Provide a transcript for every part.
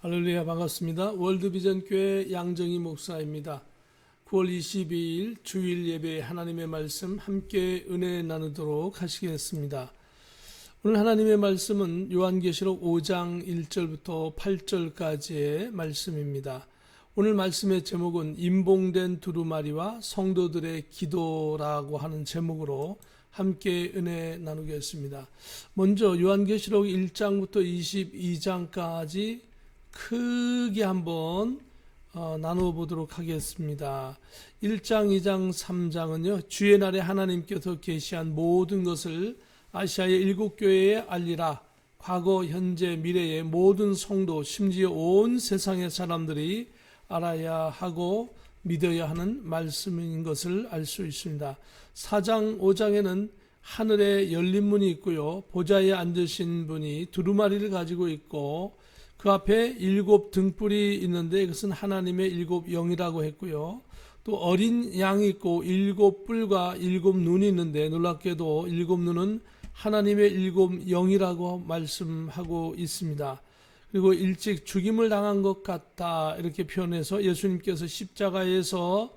할렐루야, 반갑습니다. 월드비전교회 양정희 목사입니다. 9월 22일 주일 예배 하나님의 말씀 함께 은혜 나누도록 하시겠습니다. 오늘 하나님의 말씀은 요한계시록 5장 1절부터 8절까지의 말씀입니다. 오늘 말씀의 제목은 임봉된 두루마리와 성도들의 기도라고 하는 제목으로 함께 은혜 나누겠습니다. 먼저 요한계시록 1장부터 22장까지 크게 한번 나누어 보도록 하겠습니다. 1장, 2장, 3장은요, 주의 날에 하나님께서 계시한 모든 것을 아시아의 7교회에 알리라. 과거, 현재, 미래의 모든 성도, 심지어 온 세상의 사람들이 알아야 하고 믿어야 하는 말씀인 것을 알 수 있습니다. 4장, 5장에는 하늘에 열린 문이 있고요, 보좌에 앉으신 분이 두루마리를 가지고 있고 그 앞에 7 등불이 있는데 이것은 하나님의 7 영이라고 했고요. 또 어린 양이 있고 7 뿔과 7 눈이 있는데 놀랍게도 7 눈은 하나님의 7 영이라고 말씀하고 있습니다. 그리고 일찍 죽임을 당한 것 같다 이렇게 표현해서 예수님께서 십자가에서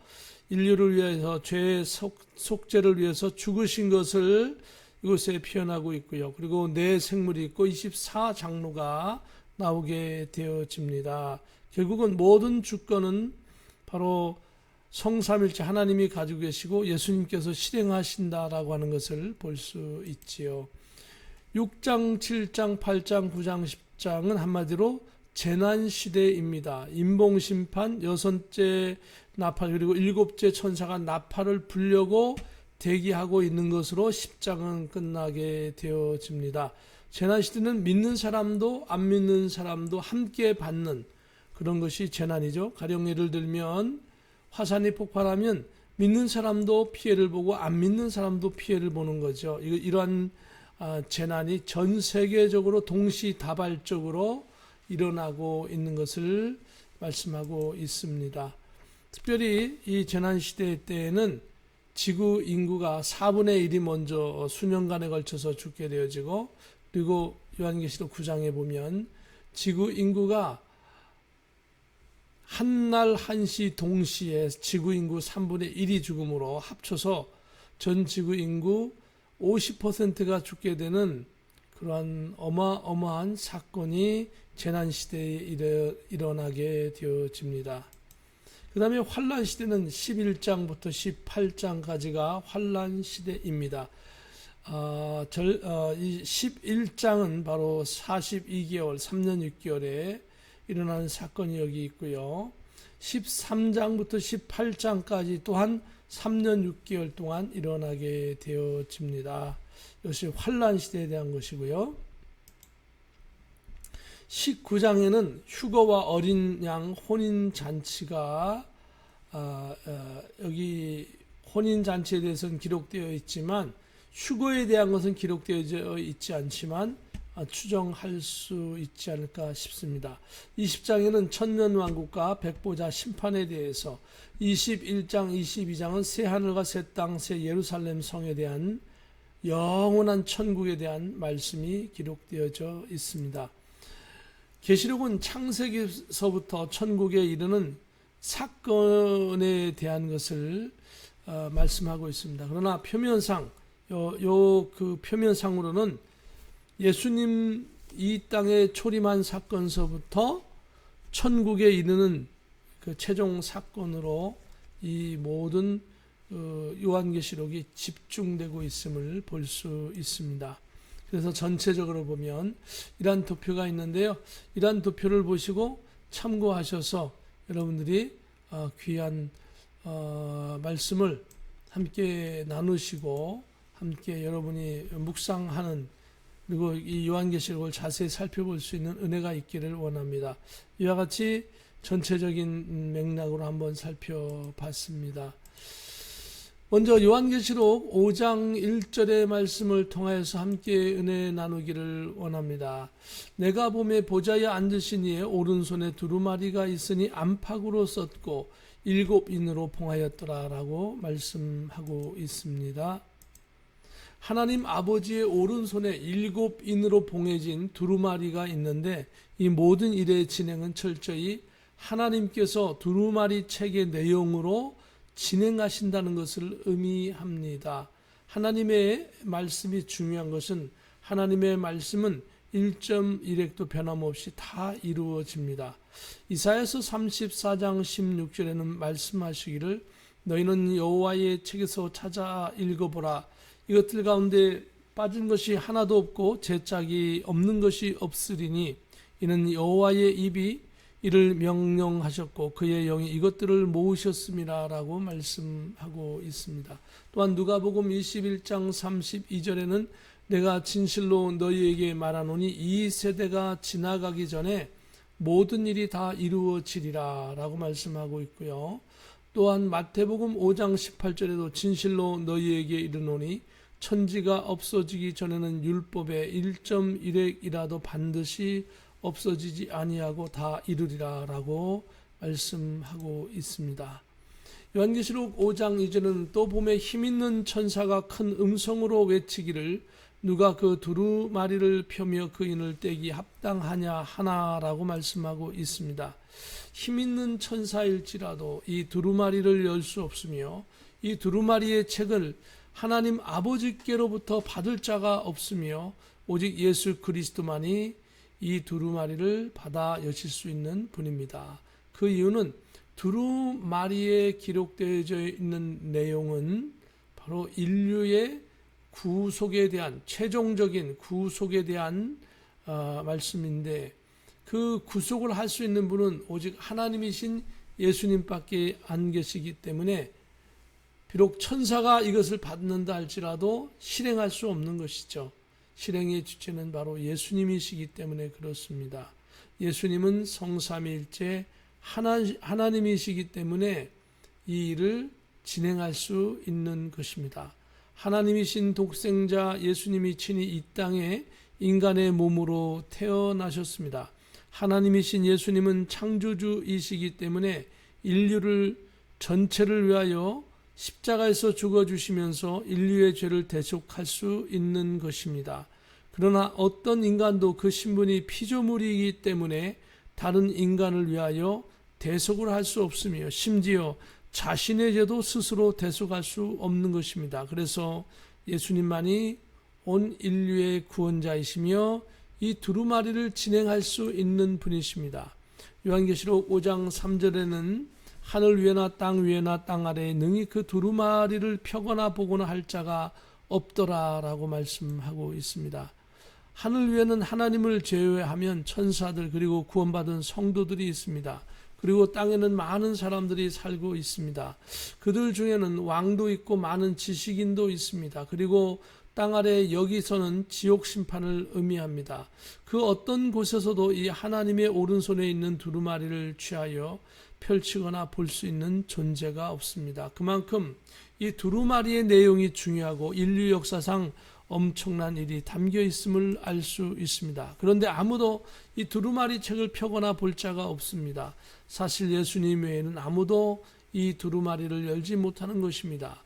인류를 위해서 죄의 속죄를 위해서 죽으신 것을 이곳에 표현하고 있고요. 그리고 네 생물이 있고 24장로가 나오게 되어집니다. 결국은 모든 주권은 바로 성삼일체 하나님이 가지고 계시고 예수님께서 실행하신다라고 하는 것을 볼 수 있지요. 6장, 7장, 8장, 9장, 10장은 한마디로 재난시대입니다. 임봉심판, 여섯째 나팔, 그리고 7째 천사가 나팔을 불려고 대기하고 있는 것으로 10장은 끝나게 되어집니다. 재난시대는 믿는 사람도 안 믿는 사람도 함께 받는 그런 것이 재난이죠. 가령 예를 들면 화산이 폭발하면 믿는 사람도 피해를 보고 안 믿는 사람도 피해를 보는 거죠. 이러한 재난이 전 세계적으로 동시다발적으로 일어나고 있는 것을 말씀하고 있습니다. 특별히 이 재난시대 때에는 지구 인구가 4분의 1이 먼저 수년간에 걸쳐서 죽게 되어지고, 그리고 요한계시록 9장에 보면 지구 인구가 한날 한시 동시에 지구 인구 3분의 1이 죽음으로 합쳐서 전 지구 인구 50%가 죽게 되는 그러한 어마어마한 사건이 재난시대에 일어나게 되어집니다. 그 다음에 환란시대는 11장부터 18장까지가 환란시대입니다. 이 11장은 바로 42개월, 3년 6개월에 일어나는 사건이 여기 있고요. 13장부터 18장까지 또한 3년 6개월 동안 일어나게 되어집니다. 이것이 환란시대에 대한 것이고요. 19장에는 휴거와 어린 양 혼인잔치가 여기 혼인잔치에 대해서는 기록되어 있지만 휴거에 대한 것은 기록되어 있지 않지만 추정할 수 있지 않을까 싶습니다. 20장에는 천년왕국과 백보자 심판에 대해서, 21장, 22장은 새 하늘과 새 땅, 새 예루살렘 성에 대한 영원한 천국에 대한 말씀이 기록되어져 있습니다. 계시록은 창세기서부터 천국에 이르는 사건에 대한 것을 말씀하고 있습니다. 그러나 표면상 그 표면상으로는 예수님 이 땅에 초림한 사건서부터 천국에 이르는 그 최종 사건으로 이 모든 요한계시록이 집중되고 있음을 볼 수 있습니다. 그래서 전체적으로 보면 이러한 도표가 있는데요. 이러한 도표를 보시고 참고하셔서 여러분들이 귀한 말씀을 함께 나누시고 함께 여러분이 묵상하는, 그리고 이 요한계시록을 자세히 살펴볼 수 있는 은혜가 있기를 원합니다. 이와 같이 전체적인 맥락으로 한번 살펴봤습니다. 먼저 요한계시록 5장 1절의 말씀을 통하여서 함께 은혜 나누기를 원합니다. 내가 보매 보좌에 앉으신 이의 오른손에 두루마리가 있으니 안팎으로 썼고 7인으로 봉하였더라 라고 말씀하고 있습니다. 하나님 아버지의 오른손에 7인으로 봉해진 두루마리가 있는데 이 모든 일의 진행은 철저히 하나님께서 두루마리 책의 내용으로 진행하신다는 것을 의미합니다. 하나님의 말씀이 중요한 것은 하나님의 말씀은 1.1획도 변함없이 다 이루어집니다. 이사야서 34장 16절에는 말씀하시기를 너희는 여호와의 책에서 찾아 읽어보라. 이것들 가운데 빠진 것이 하나도 없고 제짝이 없는 것이 없으리니 이는 여호와의 입이 이를 명령하셨고 그의 영이 이것들을 모으셨음이라 라고 말씀하고 있습니다. 또한 누가복음 21장 32절에는 내가 진실로 너희에게 말하노니 이 세대가 지나가기 전에 모든 일이 다 이루어지리라 라고 말씀하고 있고요. 또한 마태복음 5장 18절에도 진실로 너희에게 이르노니 천지가 없어지기 전에는 율법의 1.1획이라도 반드시 없어지지 아니하고 다 이루리라 라고 말씀하고 있습니다. 요한계시록 5장 2절은 또 봄에 힘있는 천사가 큰 음성으로 외치기를 누가 그 두루마리를 펴며 그 인을 떼기 합당하냐 하나라고 말씀하고 있습니다. 힘있는 천사일지라도 이 두루마리를 열 수 없으며 이 두루마리의 책을 하나님 아버지께로부터 받을 자가 없으며 오직 예수 그리스도만이 이 두루마리를 받아 여실 수 있는 분입니다. 그 이유는 두루마리에 기록되어져 있는 내용은 바로 인류의 구속에 대한 최종적인 구속에 대한 말씀인데 그 구속을 할 수 있는 분은 오직 하나님이신 예수님밖에 안 계시기 때문에 비록 천사가 이것을 받는다 할지라도 실행할 수 없는 것이죠. 실행의 주체는 바로 예수님이시기 때문에 그렇습니다. 예수님은 성삼위일체 하나님이시기 때문에 이 일을 진행할 수 있는 것입니다. 하나님이신 독생자 예수님이 친히 이 땅에 인간의 몸으로 태어나셨습니다. 하나님이신 예수님은 창조주이시기 때문에 인류를 전체를 위하여 십자가에서 죽어주시면서 인류의 죄를 대속할 수 있는 것입니다. 그러나 어떤 인간도 그 신분이 피조물이기 때문에 다른 인간을 위하여 대속을 할 수 없으며 심지어 자신의 죄도 스스로 대속할 수 없는 것입니다. 그래서 예수님만이 온 인류의 구원자이시며 이 두루마리를 진행할 수 있는 분이십니다. 요한계시록 5장 3절에는 하늘 위에나 땅 위에나 땅 아래에 능히 그 두루마리를 펴거나 보거나 할 자가 없더라 라고 말씀하고 있습니다. 하늘 위에는 하나님을 제외하면 천사들 그리고 구원받은 성도들이 있습니다. 그리고 땅에는 많은 사람들이 살고 있습니다. 그들 중에는 왕도 있고 많은 지식인도 있습니다. 그리고 땅 아래 여기서는 지옥 심판을 의미합니다. 그 어떤 곳에서도 이 하나님의 오른손에 있는 두루마리를 취하여 펼치거나 볼 수 있는 존재가 없습니다. 그만큼 이 두루마리의 내용이 중요하고 인류 역사상 엄청난 일이 담겨 있음을 알 수 있습니다. 그런데 아무도 이 두루마리 책을 펴거나 볼 자가 없습니다. 사실 예수님 외에는 아무도 이 두루마리를 열지 못하는 것입니다.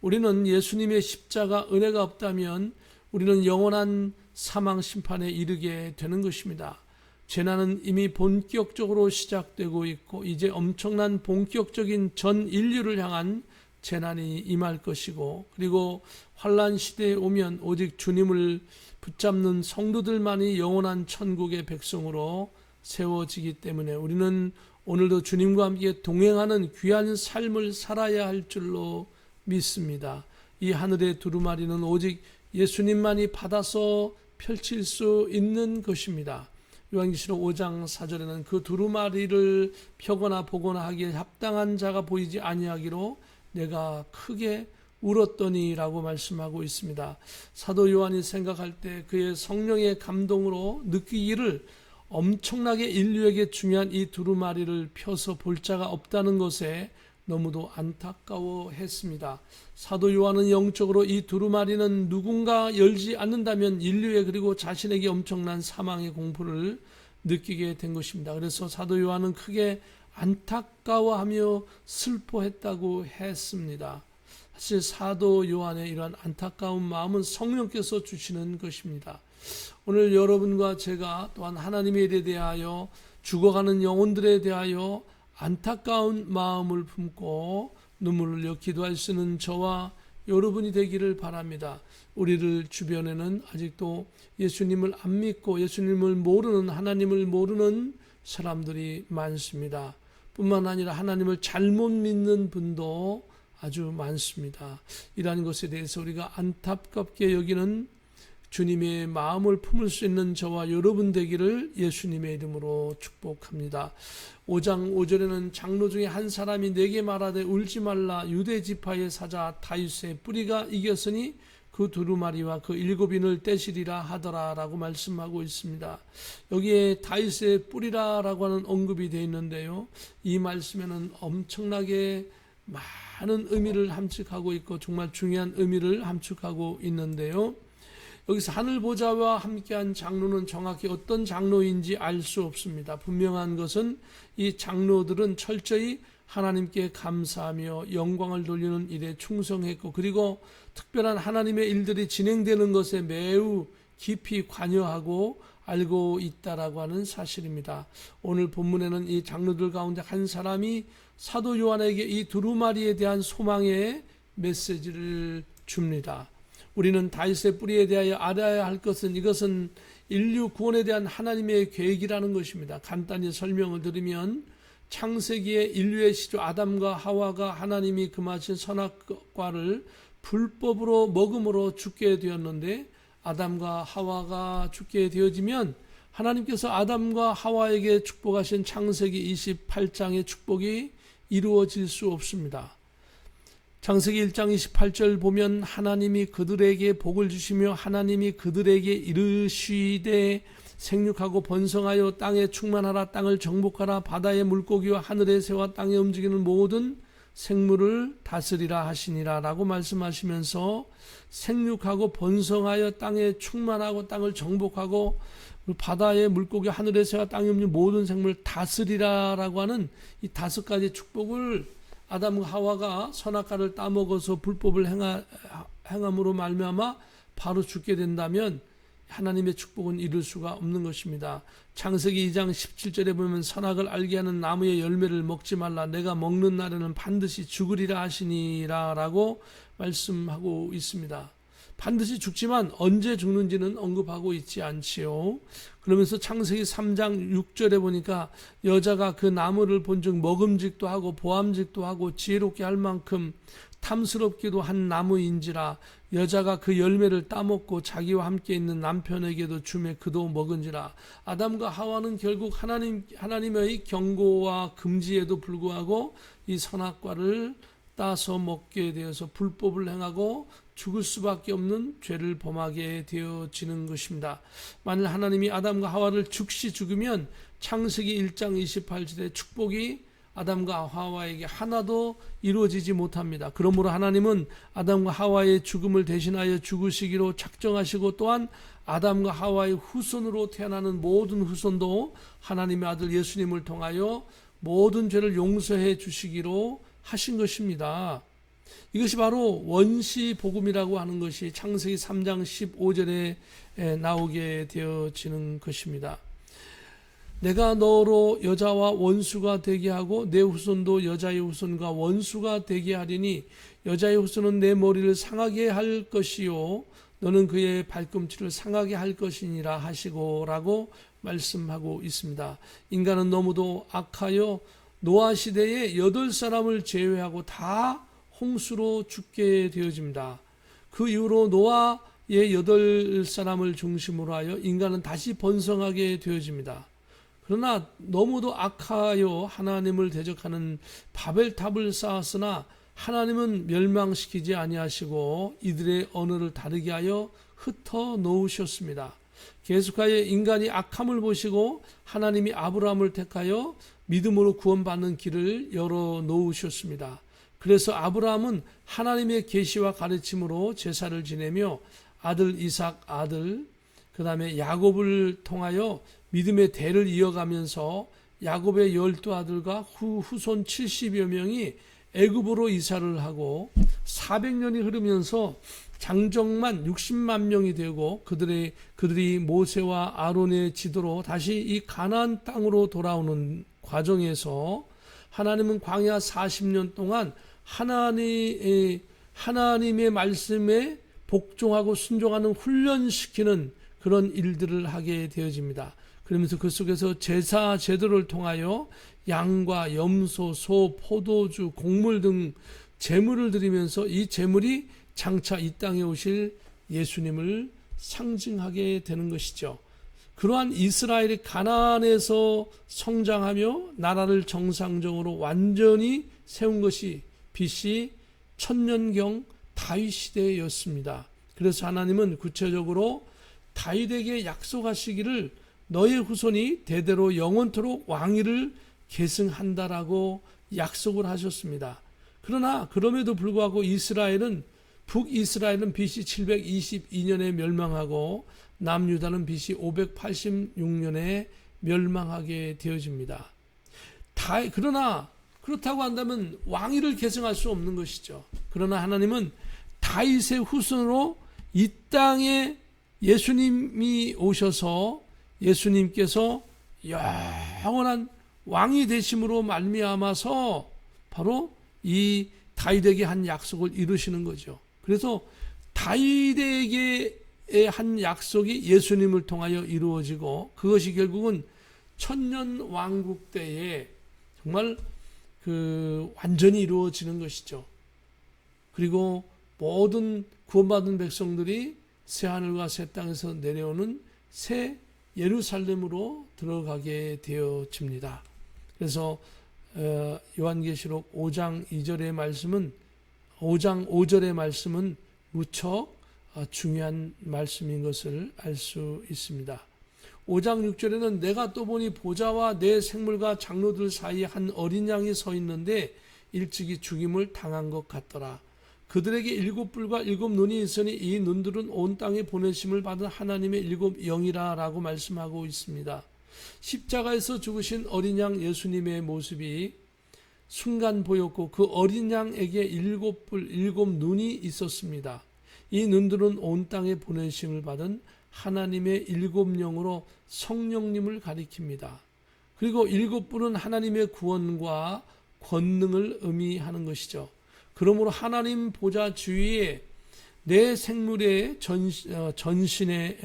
우리는 예수님의 십자가 은혜가 없다면 우리는 영원한 사망 심판에 이르게 되는 것입니다. 재난은 이미 본격적으로 시작되고 있고 이제 엄청난 본격적인 전 인류를 향한 재난이 임할 것이고 그리고 환난 시대에 오면 오직 주님을 붙잡는 성도들만이 영원한 천국의 백성으로 세워지기 때문에 우리는 오늘도 주님과 함께 동행하는 귀한 삶을 살아야 할 줄로 믿습니다. 이 하늘의 두루마리는 오직 예수님만이 받아서 펼칠 수 있는 것입니다. 요한계시록 5장 4절에는 그 두루마리를 펴거나 보거나 하기에 합당한 자가 보이지 아니하기로 내가 크게 울었더니 라고 말씀하고 있습니다. 사도 요한이 생각할 때 그의 성령의 감동으로 느끼기를 엄청나게 인류에게 중요한 이 두루마리를 펴서 볼 자가 없다는 것에 너무도 안타까워했습니다. 사도 요한은 영적으로 이 두루마리는 누군가 열지 않는다면 인류에 그리고 자신에게 엄청난 사망의 공포를 느끼게 된 것입니다. 그래서 사도 요한은 크게 안타까워하며 슬퍼했다고 했습니다. 사실 사도 요한의 이러한 안타까운 마음은 성령께서 주시는 것입니다. 오늘 여러분과 제가 또한 하나님의 일에 대하여 죽어가는 영혼들에 대하여 안타까운 마음을 품고 눈물을 흘려 기도할 수 있는 저와 여러분이 되기를 바랍니다. 우리를 주변에는 아직도 예수님을 안 믿고 예수님을 모르는, 하나님을 모르는 사람들이 많습니다. 뿐만 아니라 하나님을 잘못 믿는 분도 아주 많습니다. 이러한 것에 대해서 우리가 안타깝게 여기는 주님의 마음을 품을 수 있는 저와 여러분 되기를 예수님의 이름으로 축복합니다. 5장 5절에는 장로 중에 한 사람이 내게 말하되 울지 말라. 유대 지파의 사자 다윗의 뿌리가 이겼으니 그 두루마리와 그 7인을 떼시리라 하더라 라고 말씀하고 있습니다. 여기에 다윗의 뿌리라라고 하는 언급이 되어 있는데요, 이 말씀에는 엄청나게 많은 의미를 함축하고 있고 정말 중요한 의미를 함축하고 있는데요, 여기서 하늘 보좌와 함께한 장로는 정확히 어떤 장로인지 알 수 없습니다. 분명한 것은 이 장로들은 철저히 하나님께 감사하며 영광을 돌리는 일에 충성했고, 그리고 특별한 하나님의 일들이 진행되는 것에 매우 깊이 관여하고 알고 있다라고 하는 사실입니다. 오늘 본문에는 이 장로들 가운데 한 사람이 사도 요한에게 이 두루마리에 대한 소망의 메시지를 줍니다. 우리는 다윗의 뿌리에 대하여 알아야 할 것은, 이것은 인류 구원에 대한 하나님의 계획이라는 것입니다. 간단히 설명을 드리면, 창세기의 인류의 시조 아담과 하와가 하나님이 금하신 선악과를 불법으로 먹음으로 죽게 되었는데, 아담과 하와가 죽게 되어지면 하나님께서 아담과 하와에게 축복하신 창세기 28장의 축복이 이루어질 수 없습니다. 창세기 1장 28절 보면 하나님이 그들에게 복을 주시며 하나님이 그들에게 이르시되 생육하고 번성하여 땅에 충만하라. 땅을 정복하라. 바다의 물고기와 하늘의 새와 땅에 움직이는 모든 생물을 다스리라 하시니라 라고 말씀하시면서 생육하고 번성하여 땅에 충만하고 땅을 정복하고 바다의 물고기, 하늘의 새와 땅에 움직이는 모든 생물을 다스리라 라고 하는 이 5가지 축복을 아담과 하와가 선악과를 따먹어서 불법을 행함으로 말미암아 바로 죽게 된다면 하나님의 축복은 이룰 수가 없는 것입니다. 창세기 2장 17절에 보면 선악을 알게 하는 나무의 열매를 먹지 말라. 내가 먹는 날에는 반드시 죽으리라 하시니라 라고 말씀하고 있습니다. 반드시 죽지만 언제 죽는지는 언급하고 있지 않지요. 그러면서 창세기 3장 6절에 보니까 여자가 그 나무를 본즉 먹음직도 하고 보암직도 하고 지혜롭게 할 만큼 탐스럽기도 한 나무인지라. 여자가 그 열매를 따먹고 자기와 함께 있는 남편에게도 주매 그도 먹은지라. 아담과 하와는 결국 하나님의 경고와 금지에도 불구하고 이 선악과를 따서 먹게 되어서 불법을 행하고 죽을 수밖에 없는 죄를 범하게 되어지는 것입니다. 만일 하나님이 아담과 하와를 즉시 죽으면 창세기 1장 28절의 축복이 아담과 하와에게 하나도 이루어지지 못합니다. 그러므로 하나님은 아담과 하와의 죽음을 대신하여 죽으시기로 작정하시고, 또한 아담과 하와의 후손으로 태어나는 모든 후손도 하나님의 아들 예수님을 통하여 모든 죄를 용서해 주시기로 하신 것입니다. 이것이 바로 원시 복음이라고 하는 것이 창세기 3장 15절에 나오게 되어지는 것입니다. 내가 너로 여자와 원수가 되게 하고 내 후손도 여자의 후손과 원수가 되게 하리니 여자의 후손은 내 머리를 상하게 할 것이요 너는 그의 발꿈치를 상하게 할 것이니라 하시고 라고 말씀하고 있습니다. 인간은 너무도 악하여 노아 시대에 8사람을 제외하고 다 홍수로 죽게 되어집니다. 그 이후로 노아의 8사람을 중심으로 하여 인간은 다시 번성하게 되어집니다. 그러나 너무도 악하여 하나님을 대적하는 바벨탑을 쌓았으나 하나님은 멸망시키지 아니하시고 이들의 언어를 다르게 하여 흩어 놓으셨습니다. 계속하여 인간이 악함을 보시고 하나님이 아브라함을 택하여 믿음으로 구원받는 길을 열어 놓으셨습니다. 그래서 아브라함은 하나님의 계시와 가르침으로 제사를 지내며 아들 이삭 그 다음에 야곱을 통하여 믿음의 대를 이어가면서 야곱의 12아들과 후손 70여 명이 애굽으로 이사를 하고 400년이 흐르면서 장정만 60만 명이 되고 그들이 모세와 아론의 지도로 다시 이 가나안 땅으로 돌아오는 과정에서 하나님은 광야 40년 동안 하나님의 말씀에 복종하고 순종하는 훈련시키는 그런 일들을 하게 되어집니다. 그러면서 그 속에서 제사 제도를 통하여 양과 염소, 소, 포도주, 곡물 등 제물을 드리면서 이 제물이 장차 이 땅에 오실 예수님을 상징하게 되는 것이죠. 그러한 이스라엘이 가나안에서 성장하며 나라를 정상적으로 완전히 세운 것이 BC 천년경 다윗 시대였습니다. 그래서 하나님은 구체적으로 다윗에게 약속하시기를 너의 후손이 대대로 영원토록 왕위를 계승한다라고 약속을 하셨습니다. 그러나 그럼에도 불구하고 북이스라엘은 BC 722년에 멸망하고 남유다는 BC 586년에 멸망하게 되어집니다. 그러나 그렇다고 한다면 왕위를 계승할 수 없는 것이죠. 그러나 하나님은 다윗의 후손으로 이 땅에 예수님이 오셔서 예수님께서 영원한 왕이 되심으로 말미암아서 바로 이 다윗에게 한 약속을 이루시는 거죠. 그래서 다윗에게 한 약속이 예수님을 통하여 이루어지고 그것이 결국은 천년 왕국 때에 정말 완전히 이루어지는 것이죠. 그리고 모든 구원받은 백성들이 새 하늘과 새 땅에서 내려오는 새 예루살렘으로 들어가게 되어집니다. 그래서 요한계시록 5장 2절의 말씀은 5장 5절의 말씀은 무척 중요한 말씀인 것을 알 수 있습니다. 5장 6절에는 내가 또 보니 보좌와 내 생물과 장로들 사이에 한 어린 양이 서 있는데 일찍이 죽임을 당한 것 같더라. 그들에게 7뿔과 7눈이 있으니 이 눈들은 온 땅에 보내심을 받은 하나님의 7 영이라 라고 말씀하고 있습니다. 십자가에서 죽으신 어린 양 예수님의 모습이 순간 보였고 그 어린 양에게 7뿔 7눈이 있었습니다. 이 눈들은 온 땅에 보내심을 받은 하나님의 7 영으로 성령님을 가리킵니다. 그리고 7뿔은 하나님의 구원과 권능을 의미하는 것이죠. 그러므로 하나님 보좌 주위에 내 생물의 전신에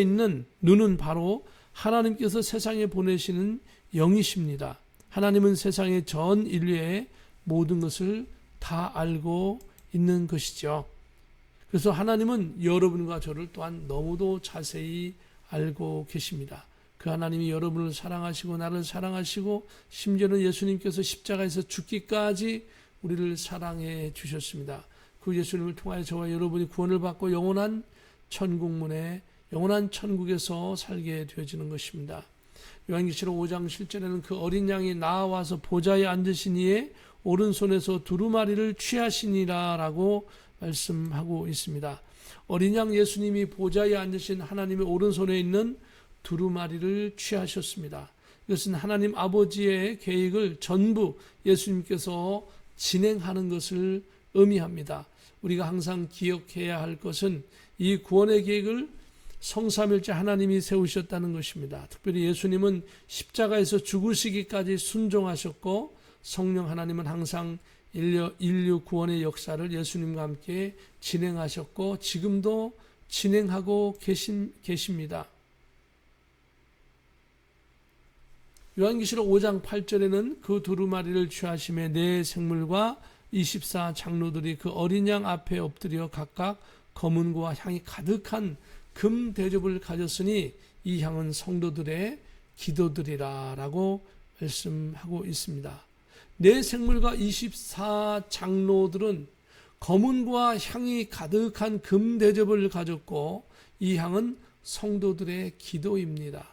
있는 눈은 바로 하나님께서 세상에 보내시는 영이십니다. 하나님은 세상의 전 인류의 모든 것을 다 알고 있는 것이죠. 그래서 하나님은 여러분과 저를 또한 너무도 자세히 알고 계십니다. 그 하나님이 여러분을 사랑하시고 나를 사랑하시고 심지어는 예수님께서 십자가에서 죽기까지 우리를 사랑해 주셨습니다. 그 예수님을 통하여 저와 여러분이 구원을 받고 영원한 천국문에 영원한 천국에서 살게 되어지는 것입니다. 요한계시록 5장 7절에는 그 어린 양이 나와서 보좌에 앉으신 이에 오른손에서 두루마리를 취하시니라 라고 말씀하고 있습니다. 어린 양 예수님이 보좌에 앉으신 하나님의 오른손에 있는 두루마리를 취하셨습니다. 이것은 하나님 아버지의 계획을 전부 예수님께서 진행하는 것을 의미합니다. 우리가 항상 기억해야 할 것은 이 구원의 계획을 성삼일째 하나님이 세우셨다는 것입니다. 특별히 예수님은 십자가에서 죽으시기까지 순종하셨고 성령 하나님은 항상 인류 구원의 역사를 예수님과 함께 진행하셨고 지금도 진행하고 계십니다. 요한계시록 5장 8절에는 그 두루마리를 취하심에 네 생물과 24 장로들이 그 어린 양 앞에 엎드려 각각 검은고와 향이 가득한 금 대접을 가졌으니 이 향은 성도들의 기도들이라 라고 말씀하고 있습니다. 네 생물과 24 장로들은 검은고와 향이 가득한 금 대접을 가졌고 이 향은 성도들의 기도입니다.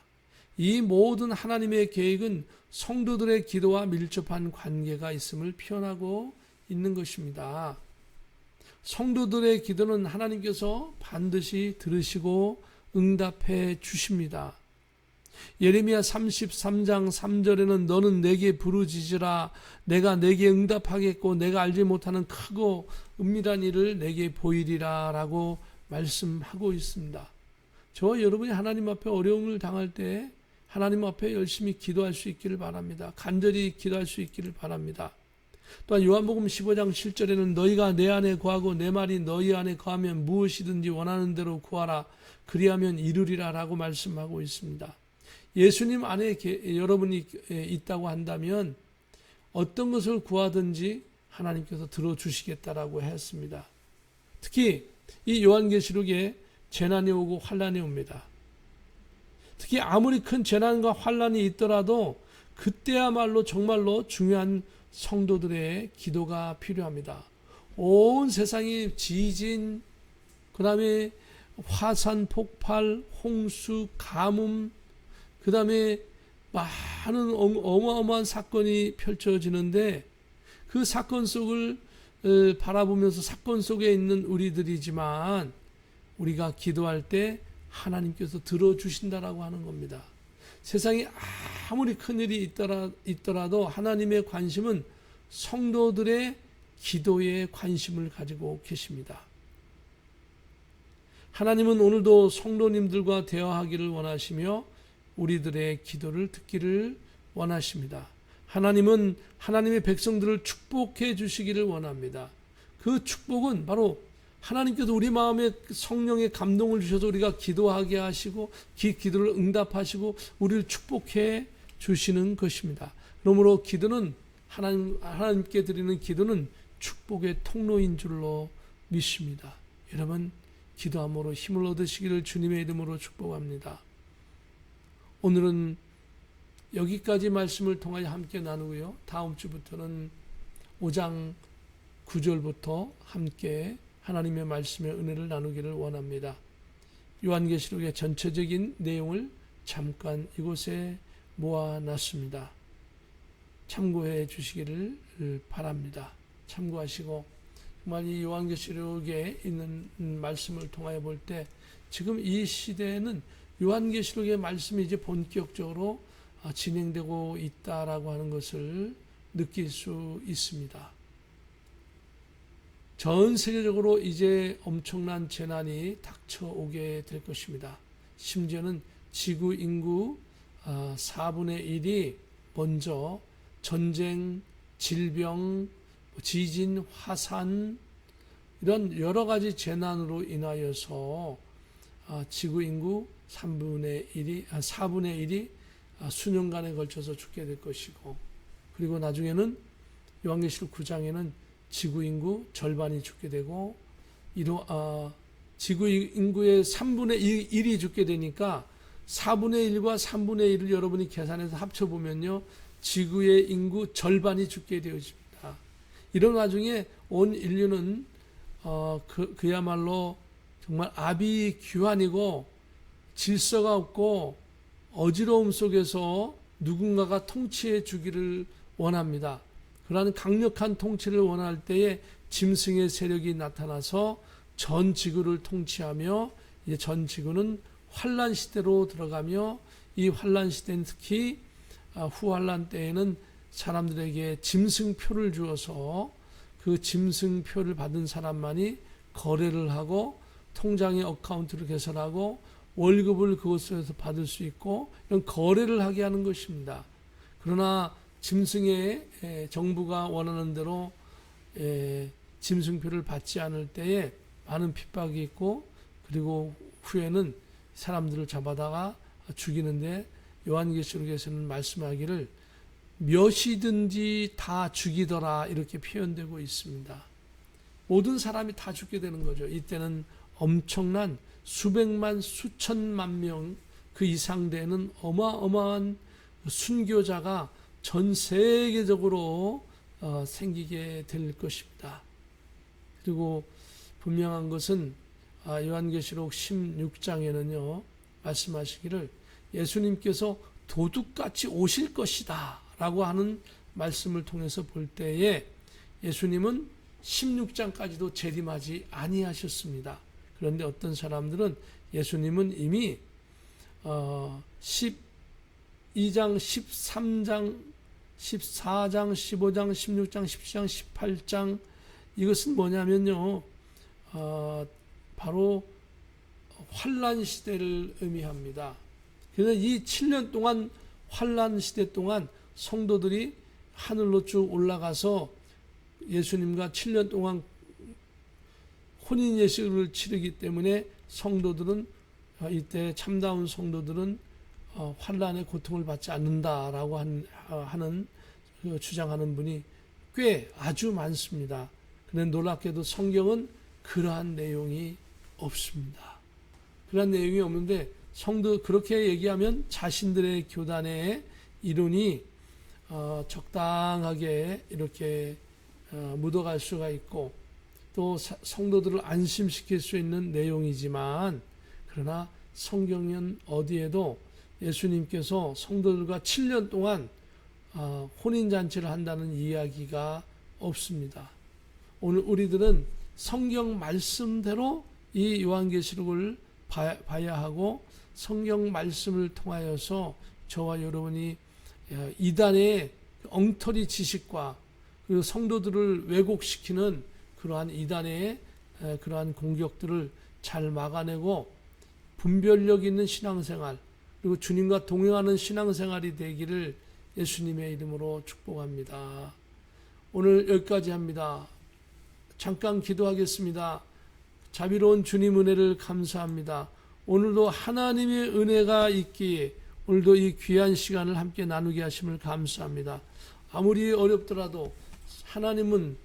이 모든 하나님의 계획은 성도들의 기도와 밀접한 관계가 있음을 표현하고 있는 것입니다. 성도들의 기도는 하나님께서 반드시 들으시고 응답해 주십니다. 예레미야 33장 3절에는 너는 내게 부르짖으라 내가 내게 응답하겠고 내가 알지 못하는 크고 은밀한 일을 내게 보이리라 라고 말씀하고 있습니다. 저와 여러분이 하나님 앞에 어려움을 당할 때 하나님 앞에 열심히 기도할 수 있기를 바랍니다. 간절히 기도할 수 있기를 바랍니다. 또한 요한복음 15장 7절에는 너희가 내 안에 거하고 내 말이 너희 안에 거하면 무엇이든지 원하는 대로 구하라 그리하면 이루리라 라고 말씀하고 있습니다. 예수님 안에 여러분이 있다고 한다면 어떤 것을 구하든지 하나님께서 들어주시겠다라고 했습니다. 특히 이 요한계시록에 재난이 오고 환란이 옵니다. 특히 아무리 큰 재난과 환란이 있더라도 그때야말로 정말로 중요한 성도들의 기도가 필요합니다. 온 세상이 지진, 그 다음에 화산 폭발, 홍수, 가뭄, 그 다음에 많은 어마어마한 사건이 펼쳐지는데 그 사건 속을 바라보면서 사건 속에 있는 우리들이지만 우리가 기도할 때 하나님께서 들어주신다라고 하는 겁니다. 세상에 아무리 큰일이 있더라도 하나님의 관심은 성도들의 기도에 관심을 가지고 계십니다. 하나님은 오늘도 성도님들과 대화하기를 원하시며 우리들의 기도를 듣기를 원하십니다. 하나님은 하나님의 백성들을 축복해 주시기를 원합니다. 그 축복은 바로 하나님께서 우리 마음에 성령의 감동을 주셔서 우리가 기도하게 하시고 기도를 응답하시고 우리를 축복해 주시는 것입니다. 그러므로 기도는 하나님께 드리는 기도는 축복의 통로인 줄로 믿습니다. 여러분 기도함으로 힘을 얻으시기를 주님의 이름으로 축복합니다. 오늘은 여기까지 말씀을 통하여 함께 나누고요. 다음 주부터는 5장 9절부터 함께 하나님의 말씀의 은혜를 나누기를 원합니다. 요한계시록의 전체적인 내용을 잠깐 이곳에 모아놨습니다. 참고해 주시기를 바랍니다. 참고하시고 정말 이 요한계시록에 있는 말씀을 통하여 볼 때 지금 이 시대에는 요한계시록의 말씀이 이제 본격적으로 진행되고 있다라고 하는 것을 느낄 수 있습니다. 전 세계적으로 이제 엄청난 재난이 닥쳐오게 될 것입니다. 심지어는 지구 인구 4분의 1이 먼저 전쟁, 질병, 지진, 화산 이런 여러 가지 재난으로 인하여서 지구 인구 4분의 1이 수년간에 걸쳐서 죽게 될 것이고 그리고 나중에는 요한계시록 9장에는 지구 인구 절반이 죽게 되고 지구 인구의 3분의 1이 죽게 되니까 4분의 1과 3분의 1을 여러분이 계산해서 합쳐보면요 지구의 인구 절반이 죽게 되어집니다. 이런 와중에 온 인류는 그야말로 정말 아비규환이고 질서가 없고 어지러움 속에서 누군가가 통치해 주기를 원합니다. 그러한 강력한 통치를 원할 때에 짐승의 세력이 나타나서 전 지구를 통치하며 이제 전 지구는 환란 시대로 들어가며 이 환란 시대는 특히 후환란 때에는 사람들에게 짐승표를 주어서 그 짐승표를 받은 사람만이 거래를 하고 통장의 어카운트를 개설하고 월급을 그곳에서 받을 수 있고 이런 거래를 하게 하는 것입니다. 그러나 짐승의 정부가 원하는 대로 짐승표를 받지 않을 때에 많은 핍박이 있고 그리고 후에는 사람들을 잡아다가 죽이는데 요한계시록에서는 말씀하기를 몇이든지 다 죽이더라 이렇게 표현되고 있습니다. 모든 사람이 다 죽게 되는 거죠. 이때는 엄청난 수백만 수천만 명 그 이상 되는 어마어마한 순교자가 전 세계적으로 생기게 될 것입니다. 그리고 분명한 것은 요한계시록 16장에는요 말씀하시기를 예수님께서 도둑같이 오실 것이다 라고 하는 말씀을 통해서 볼 때에 예수님은 16장까지도 재림하지 아니하셨습니다. 그런데 어떤 사람들은 예수님은 이미 12장, 13장, 14장, 15장, 16장, 17장, 18장 이것은 뭐냐면요. 바로 환란 시대를 의미합니다. 그래서 이 7년 동안 환란 시대 동안 성도들이 하늘로 쭉 올라가서 예수님과 7년 동안 혼인 예식을 치르기 때문에 성도들은 이때 참다운 성도들은 환란의 고통을 받지 않는다라고 하는 주장하는 분이 꽤 아주 많습니다. 그런데 놀랍게도 성경은 그러한 내용이 없습니다. 그러한 내용이 없는데 성도 그렇게 얘기하면 자신들의 교단의 이론이 적당하게 이렇게 묻어갈 수가 있고 또 성도들을 안심시킬 수 있는 내용이지만 그러나 성경은 어디에도 예수님께서 성도들과 7년 동안 혼인잔치를 한다는 이야기가 없습니다. 오늘 우리들은 성경 말씀대로 이 요한계시록을 봐야 하고 성경 말씀을 통하여서 저와 여러분이 이단의 엉터리 지식과 그리고 성도들을 왜곡시키는 그러한 이단의 그러한 공격들을 잘 막아내고 분별력 있는 신앙생활 그리고 주님과 동행하는 신앙생활이 되기를 예수님의 이름으로 축복합니다. 오늘 여기까지 합니다. 잠깐 기도하겠습니다. 자비로운 주님 은혜를 감사합니다. 오늘도 하나님의 은혜가 있기에 오늘도 이 귀한 시간을 함께 나누게 하심을 감사합니다. 아무리 어렵더라도 하나님은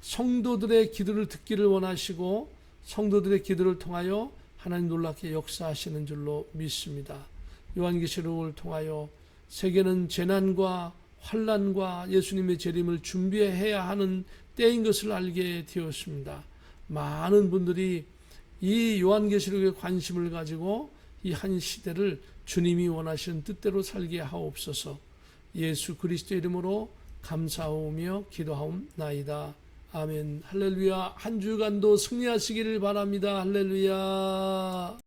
성도들의 기도를 듣기를 원하시고 성도들의 기도를 통하여 하나님 놀랍게 역사하시는 줄로 믿습니다. 요한계시록을 통하여 세계는 재난과 환난과 예수님의 재림을 준비해야 하는 때인 것을 알게 되었습니다. 많은 분들이 이 요한계시록에 관심을 가지고 이 한 시대를 주님이 원하시는 뜻대로 살게 하옵소서. 예수 그리스도의 이름으로 감사하오며 기도하옵나이다. 아멘. 할렐루야. 한 주간도 승리하시기를 바랍니다. 할렐루야.